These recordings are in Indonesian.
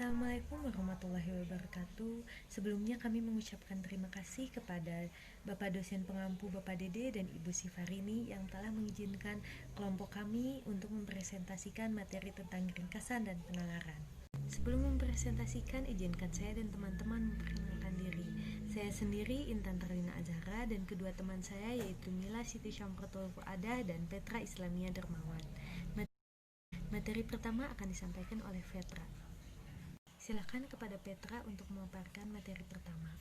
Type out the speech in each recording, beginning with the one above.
Assalamualaikum warahmatullahi wabarakatuh. Sebelumnya kami mengucapkan terima kasih kepada Bapak dosen pengampu Bapak Dede dan Ibu Sifarini yang telah mengizinkan kelompok kami untuk mempresentasikan materi tentang ringkasan dan penalaran. Sebelum mempresentasikan, izinkan saya dan teman-teman memperkenalkan diri. Saya sendiri Intan Tarlina Azhara dan kedua teman saya yaitu Mila Siti Syamratul Fuadah dan Petra Islamia Dermawan. Materi pertama akan disampaikan oleh Petra. Silakan kepada Petra untuk memaparkan materi pertama.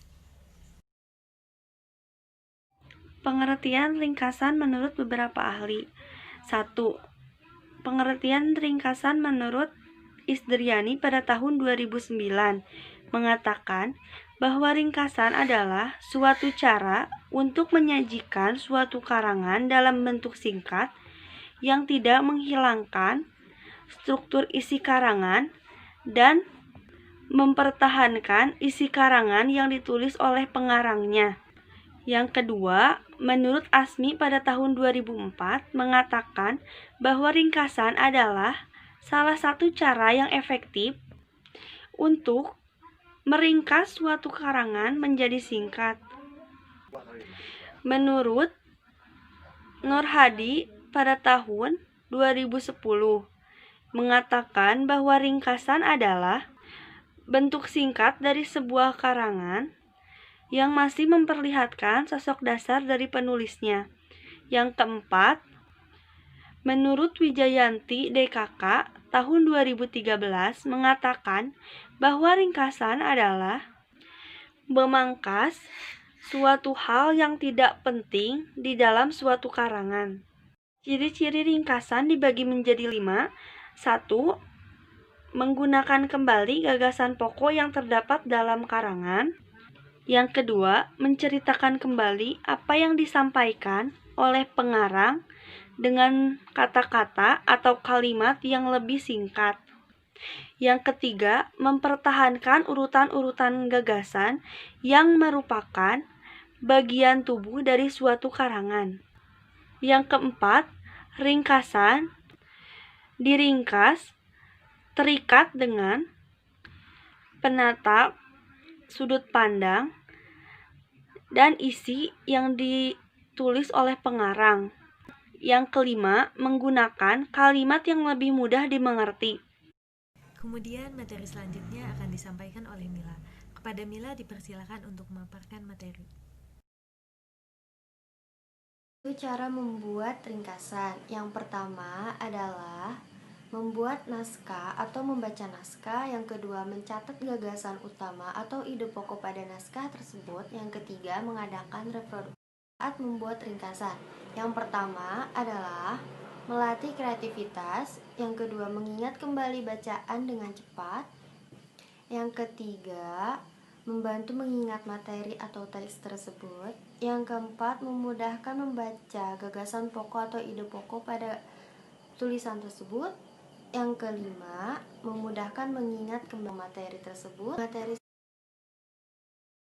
Pengertian ringkasan menurut beberapa ahli. 1. Pengertian ringkasan menurut Isdriani pada tahun 2009 mengatakan bahwa ringkasan adalah suatu cara untuk menyajikan suatu karangan dalam bentuk singkat yang tidak menghilangkan struktur isi karangan dan mempertahankan isi karangan yang ditulis oleh pengarangnya. Yang kedua, menurut Asmi pada tahun 2004 mengatakan bahwa ringkasan adalah salah satu cara yang efektif untuk meringkas suatu karangan menjadi singkat. Menurut Nur Hadi pada tahun 2010 mengatakan bahwa ringkasan adalah bentuk singkat dari sebuah karangan yang masih memperlihatkan sosok dasar dari penulisnya. Yang keempat, menurut Wijayanti DKK tahun 2013 mengatakan bahwa ringkasan adalah memangkas suatu hal yang tidak penting di dalam suatu karangan. Ciri-ciri ringkasan dibagi menjadi 5. 1. Menggunakan kembali gagasan pokok yang terdapat dalam karangan. Yang kedua, menceritakan kembali apa yang disampaikan oleh pengarang dengan kata-kata atau kalimat yang lebih singkat. Yang ketiga, mempertahankan urutan-urutan gagasan yang merupakan bagian tubuh dari suatu karangan. Yang keempat, ringkasan diringkas terikat dengan penata sudut pandang dan isi yang ditulis oleh pengarang. Yang kelima, menggunakan kalimat yang lebih mudah dimengerti. Kemudian materi selanjutnya akan disampaikan oleh Mila. Kepada Mila dipersilakan untuk memaparkan materi. Cara membuat ringkasan. Yang pertama adalah membuat naskah atau membaca naskah. Yang kedua, mencatat gagasan utama atau ide pokok pada naskah tersebut. Yang ketiga, mengadakan reproduksi saat membuat ringkasan. Yang pertama adalah melatih kreativitas. Yang kedua, mengingat kembali bacaan dengan cepat. Yang ketiga, membantu mengingat materi atau teks tersebut. Yang keempat, memudahkan membaca gagasan pokok atau ide pokok pada tulisan tersebut. Yang kelima, memudahkan mengingat kembali materi tersebut. Materi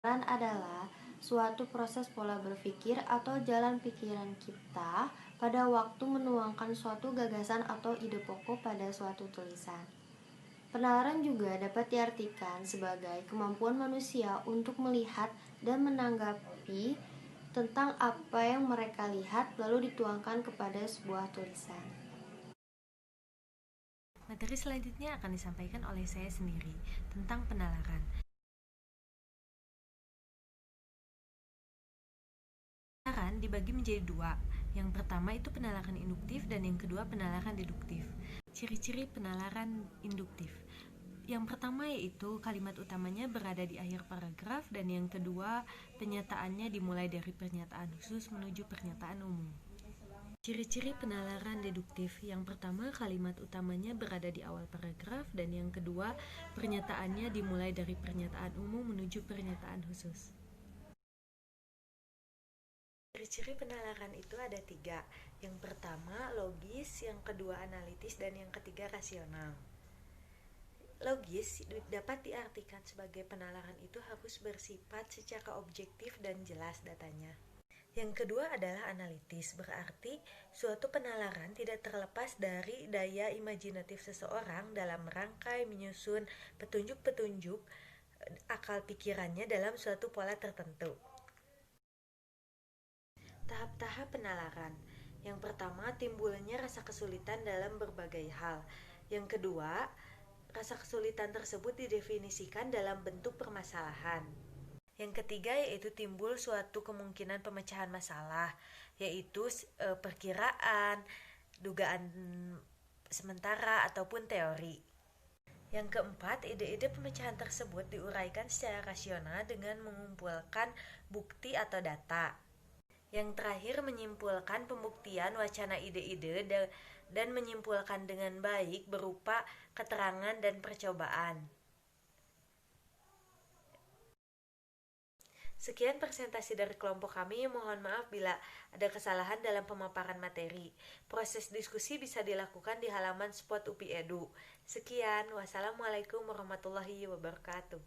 adalah suatu proses pola berpikir atau jalan pikiran kita pada waktu menuangkan suatu gagasan atau ide pokok pada suatu tulisan. Penalaran juga dapat diartikan sebagai kemampuan manusia untuk melihat dan menanggapi tentang apa yang mereka lihat lalu dituangkan kepada sebuah tulisan. Materi selanjutnya akan disampaikan oleh saya sendiri tentang penalaran. Penalaran dibagi menjadi 2. Yang pertama itu penalaran induktif dan yang kedua penalaran deduktif. Ciri-ciri penalaran induktif. Yang pertama yaitu kalimat utamanya berada di akhir paragraf dan yang kedua penyataannya dimulai dari pernyataan khusus menuju pernyataan umum. Ciri-ciri penalaran deduktif. Yang pertama kalimat utamanya berada di awal paragraf dan yang kedua pernyataannya dimulai dari pernyataan umum menuju pernyataan khusus. Ciri-ciri penalaran itu ada 3. Yang pertama logis, yang kedua analitis dan yang ketiga rasional. Logis dapat diartikan sebagai penalaran itu harus bersifat secara objektif dan jelas datanya. Yang kedua adalah analitis, berarti suatu penalaran tidak terlepas dari daya imajinatif seseorang dalam merangkai menyusun petunjuk-petunjuk akal pikirannya dalam suatu pola tertentu. Tahap-tahap penalaran. Yang pertama, timbulnya rasa kesulitan dalam berbagai hal. Yang kedua, rasa kesulitan tersebut didefinisikan dalam bentuk permasalahan. Yang ketiga yaitu timbul suatu kemungkinan pemecahan masalah, yaitu perkiraan, dugaan sementara ataupun teori. Yang keempat, ide-ide pemecahan tersebut diuraikan secara rasional dengan mengumpulkan bukti atau data. Yang terakhir, menyimpulkan pembuktian wacana ide-ide dan menyimpulkan dengan baik berupa keterangan dan percobaan. Sekian presentasi dari kelompok kami. Mohon maaf bila ada kesalahan dalam pemaparan materi. Proses diskusi bisa dilakukan di halaman spot UPI Edu. Sekian, wassalamualaikum warahmatullahi wabarakatuh.